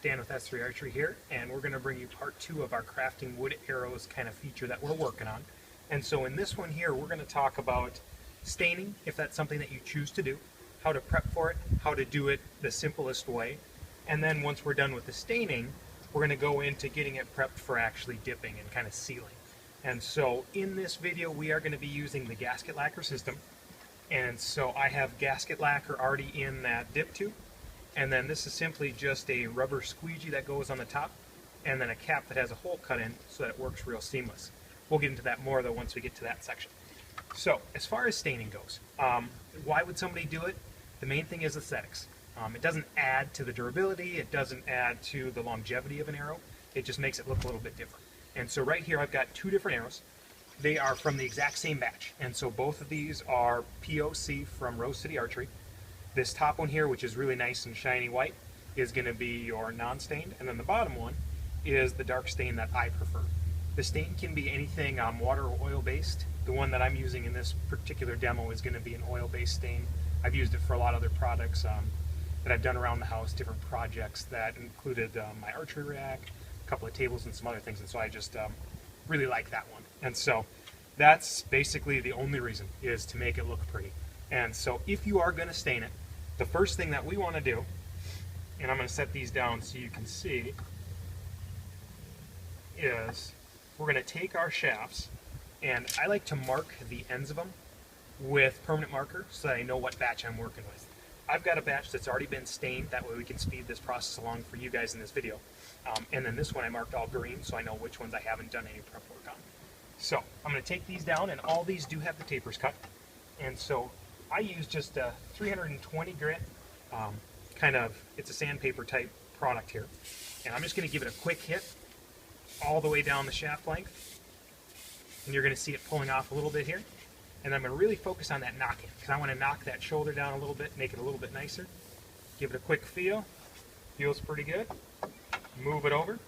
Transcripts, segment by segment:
Dan with S3 Archery here, and we're going to bring you part 2 of our crafting wood arrows kind of feature that we're working on. And so in this one here, we're going to talk about staining, if that's something that you choose to do, how to prep for it, how to do it the simplest way, and then once we're done with the staining, we're going to go into getting it prepped for actually dipping and kind of sealing. And so in this video, we are going to be using the gasket lacquer system. And so I have gasket lacquer already in that dip tube. And then this is simply just a rubber squeegee that goes on the top, and then a cap that has a hole cut in so that it works real seamless. We'll get into that more though once we get to that section. So as far as staining goes, why would somebody do it? The main thing is aesthetics. It doesn't add to the durability, it doesn't add to the longevity of an arrow, it just makes it look a little bit different. And so right here I've got 2 different arrows. They are from the exact same batch, and so both of these are POC from Rose City Archery. This top one here, which is really nice and shiny white, is going to be your non-stained, and then the bottom one is the dark stain that I prefer. The stain can be anything water or oil-based. The one that I'm using in this particular demo is going to be an oil-based stain. I've used it for a lot of other products that I've done around the house, different projects that included my archery rack, a couple of tables, and some other things, and so I just really like that one. And so that's basically the only reason, is to make it look pretty. And so if you are going to stain it, the first thing that we want to do, and I'm going to set these down so you can see, is we're going to take our shafts, and I like to mark the ends of them with permanent marker so that I know what batch I'm working with. I've got a batch that's already been stained, that way we can speed this process along for you guys in this video. And then this one I marked all green so I know which ones I haven't done any prep work on. So I'm going to take these down, and all these do have the tapers cut. And so I use just a 320 grit, it's a sandpaper type product here. And I'm just going to give it a quick hit all the way down the shaft length. And you're going to see it pulling off a little bit here. And I'm going to really focus on that knocking, because I want to knock that shoulder down a little bit, make it a little bit nicer. Give it a quick feel. Feels pretty good. Move it over.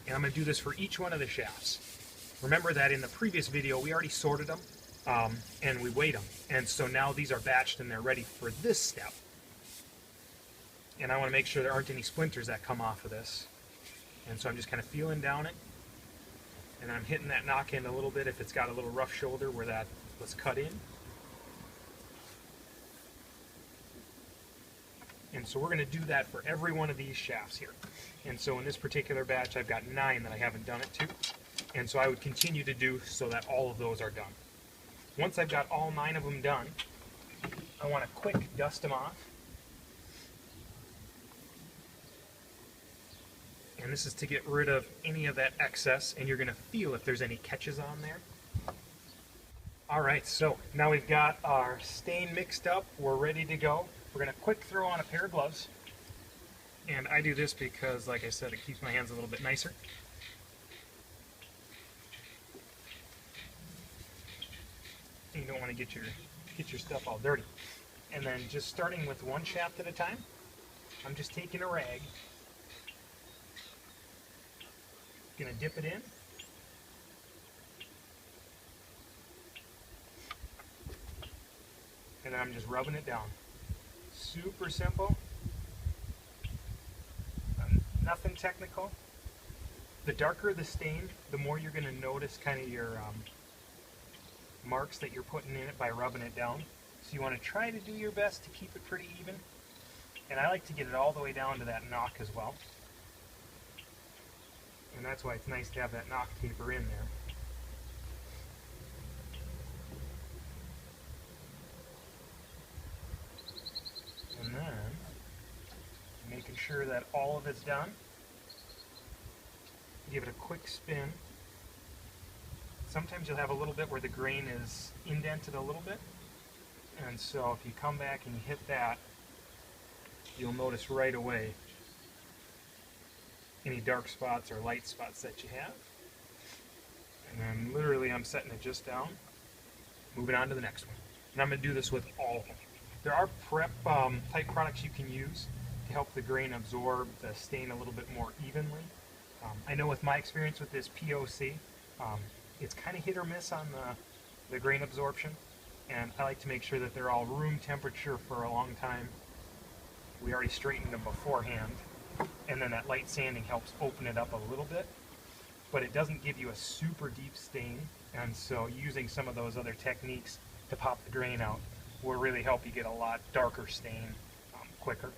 And I'm going to do this for each one of the shafts. Remember that in the previous video we already sorted them and we weighed them. And so now these are batched and they're ready for this step. And I want to make sure there aren't any splinters that come off of this. And so I'm just kind of feeling down it. And I'm hitting that knock end a little bit if it's got a little rough shoulder where that was cut in. And so we're going to do that for every one of these shafts here. And so in this particular batch I've got 9 that I haven't done it to. And so I would continue to do so that all of those are done. Once I've got all 9 of them done, I want to quick dust them off. And this is to get rid of any of that excess, and you're going to feel if there's any catches on there. Alright, so now we've got our stain mixed up, we're ready to go. We're going to quick throw on a pair of gloves. And I do this because, like I said, it keeps my hands a little bit nicer. You don't want to get your stuff all dirty. And then just starting with one shaft at a time, I'm just taking a rag, going to dip it in, and then I'm just rubbing it down. Super simple, nothing technical. The darker the stain, the more you're going to notice kind of your marks that you're putting in it by rubbing it down. So you want to try to do your best to keep it pretty even. And I like to get it all the way down to that knock as well. And that's why it's nice to have that knock taper in there. And then, making sure that all of it's done, give it a quick spin. Sometimes you'll have a little bit where the grain is indented a little bit, and so if you come back and you hit that, you'll notice right away any dark spots or light spots that you have. And then literally I'm setting it just down, moving on to the next one. And I'm going to do this with all of them. There are prep type products you can use to help the grain absorb the stain a little bit more evenly. I know with my experience with this POC, it's kind of hit or miss on the grain absorption, and I like to make sure that they're all room temperature for a long time. We already straightened them beforehand, and then that light sanding helps open it up a little bit, but it doesn't give you a super deep stain, and so using some of those other techniques to pop the grain out will really help you get a lot darker stain quicker.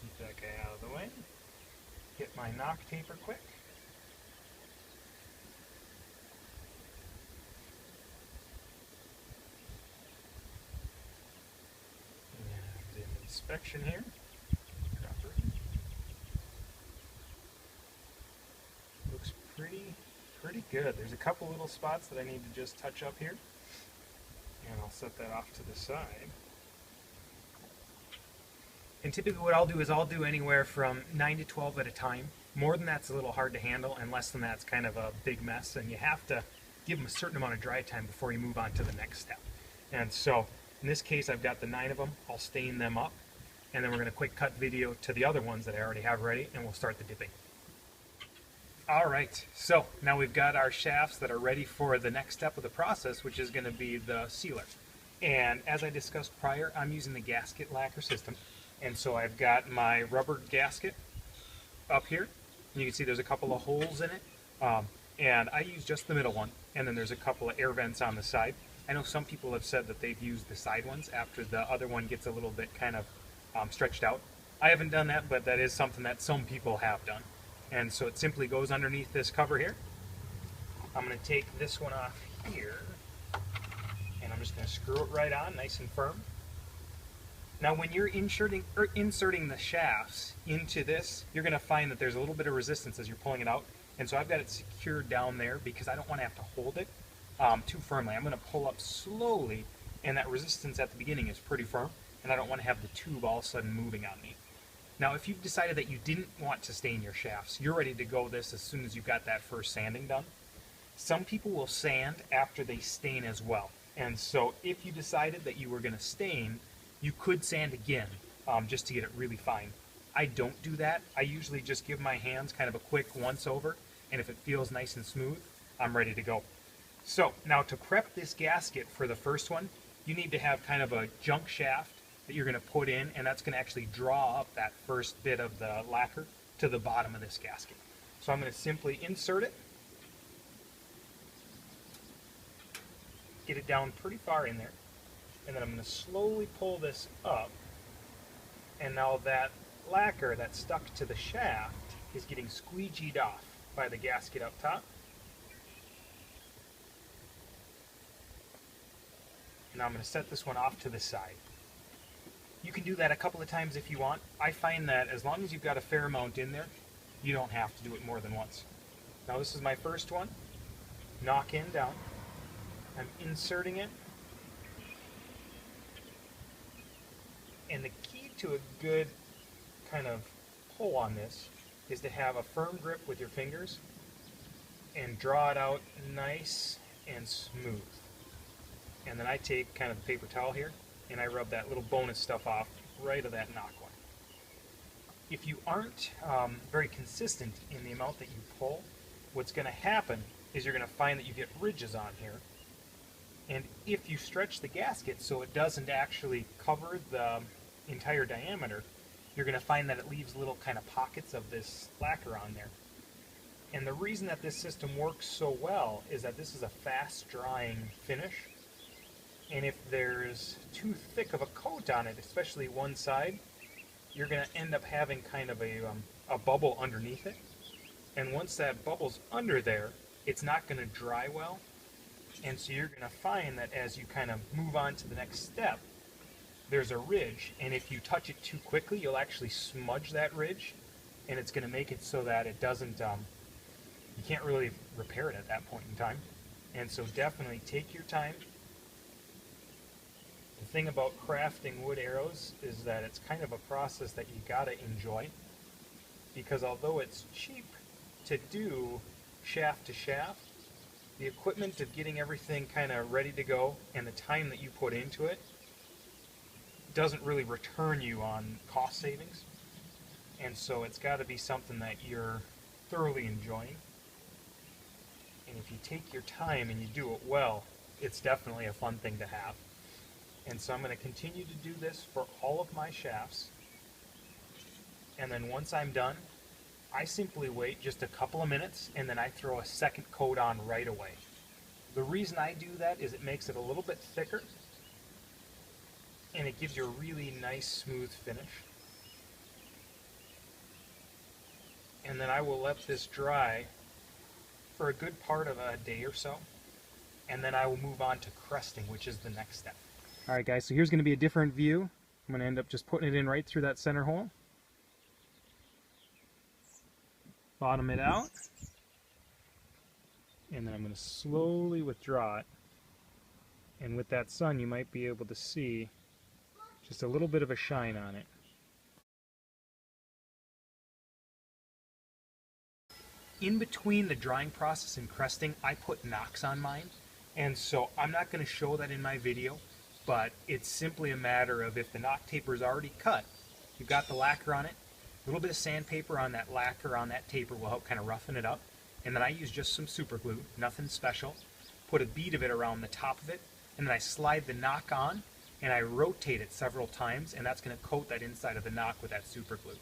Keep that guy out of the way. Get my knock taper quick. And an inspection here. Looks pretty good. There's a couple little spots that I need to just touch up here. And I'll set that off to the side. And typically what I'll do is I'll do anywhere from 9 to 12 at a time. More than that's a little hard to handle, and less than that's kind of a big mess, and you have to give them a certain amount of dry time before you move on to the next step. And so in this case I've got the 9 of them. I'll stain them up, and then we're going to quick cut video to the other ones that I already have ready, and we'll start the dipping. Alright, so now we've got our shafts that are ready for the next step of the process, which is going to be the sealer. And as I discussed prior, I'm using the gasket lacquer system. And so I've got my rubber gasket up here. You can see there's a couple of holes in it. And I use just the middle one. And then there's a couple of air vents on the side. I know some people have said that they've used the side ones after the other one gets a little bit kind of stretched out. I haven't done that, but that is something that some people have done. And so it simply goes underneath this cover here. I'm going to take this one off here. And I'm just going to screw it right on, nice and firm. Now when you're inserting the shafts into this, you're going to find that there's a little bit of resistance as you're pulling it out. And so I've got it secured down there because I don't want to have to hold it too firmly. I'm going to pull up slowly, and that resistance at the beginning is pretty firm, and I don't want to have the tube all of a sudden moving on me. Now if you've decided that you didn't want to stain your shafts, you're ready to go this as soon as you've got that first sanding done. Some people will sand after they stain as well. And so if you decided that you were going to stain, you could sand again just to get it really fine. I don't do that. I usually just give my hands kind of a quick once over, and if it feels nice and smooth, I'm ready to go. So now to prep this gasket for the first one, you need to have kind of a junk shaft that you're going to put in, and that's going to actually draw up that first bit of the lacquer to the bottom of this gasket. So I'm going to simply insert it, get it down pretty far in there, and then I'm going to slowly pull this up, and now that lacquer that's stuck to the shaft is getting squeegeed off by the gasket up top. Now I'm going to set this one off to the side. You can do that a couple of times if you want. I find that as long as you've got a fair amount in there, you don't have to do it more than once. Now this is my first one. Knock in down. I'm inserting it. And the key to a good kind of pull on this is to have a firm grip with your fingers and draw it out nice and smooth. And then I take kind of the paper towel here and I rub that little bonus stuff off right of that knock one. If you aren't very consistent in the amount that you pull, what's going to happen is you're going to find that you get ridges on here. And if you stretch the gasket so it doesn't actually cover the entire diameter, you're going to find that it leaves little kind of pockets of this lacquer on there. And the reason that this system works so well is that this is a fast drying finish. And if there's too thick of a coat on it, especially one side, you're going to end up having kind of a bubble underneath it. And once that bubble's under there, it's not going to dry well. And so you're going to find that as you kind of move on to the next step, there's a ridge, and if you touch it too quickly, you'll actually smudge that ridge, and it's going to make it so that it doesn't, you can't really repair it at that point in time. And so definitely take your time. The thing about crafting wood arrows is that it's kind of a process that you gotta enjoy, because although it's cheap to do shaft to shaft, the equipment of getting everything kind of ready to go and the time that you put into it doesn't really return you on cost savings. And so it's got to be something that you're thoroughly enjoying. And if you take your time and you do it well, it's definitely a fun thing to have. And so I'm going to continue to do this for all of my shafts. And then once I'm done, I simply wait just a couple of minutes and then I throw a second coat on right away. The reason I do that is it makes it a little bit thicker and it gives you a really nice smooth finish. And then I will let this dry for a good part of a day or so, and then I will move on to cresting, which is the next step. Alright guys, so here's going to be a different view. I'm going to end up just putting it in right through that center hole. Bottom it out, and then I'm going to slowly withdraw it. And with that sun you might be able to see just a little bit of a shine on it. In between the drying process and cresting, I put nocks on mine, and so I'm not going to show that in my video, but it's simply a matter of if the knock taper is already cut, you've got the lacquer on it, a little bit of sandpaper on that lacquer on that taper will help kind of roughen it up, and then I use just some super glue, nothing special, put a bead of it around the top of it, and then I slide the knock on, and I rotate it several times, and that's going to coat that inside of the knock with that super glue.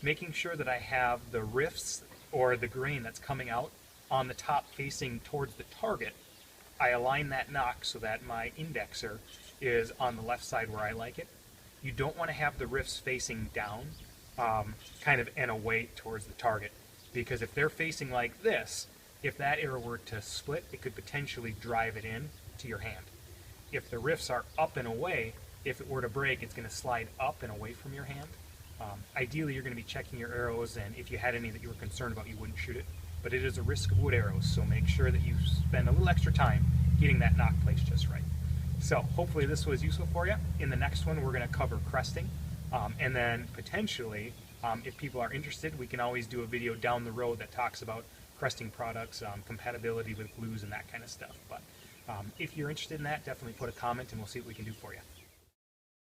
Making sure that I have the rifts or the grain that's coming out on the top facing towards the target, I align that knock so that my indexer is on the left side where I like it. You don't want to have the rifts facing down, kind of and away towards the target, because if they're facing like this, if that arrow were to split, it could potentially drive it in to your hand. If the rifts are up and away, if it were to break, it's going to slide up and away from your hand. Ideally, you're going to be checking your arrows, and if you had any that you were concerned about, you wouldn't shoot it. But it is a risk of wood arrows, so make sure that you spend a little extra time getting that knock placed just right. So hopefully this was useful for you. In the next one, we're going to cover cresting, and then potentially, if people are interested, we can always do a video down the road that talks about cresting products, compatibility with glues and that kind of stuff. But if you're interested in that, definitely put a comment and we'll see what we can do for you.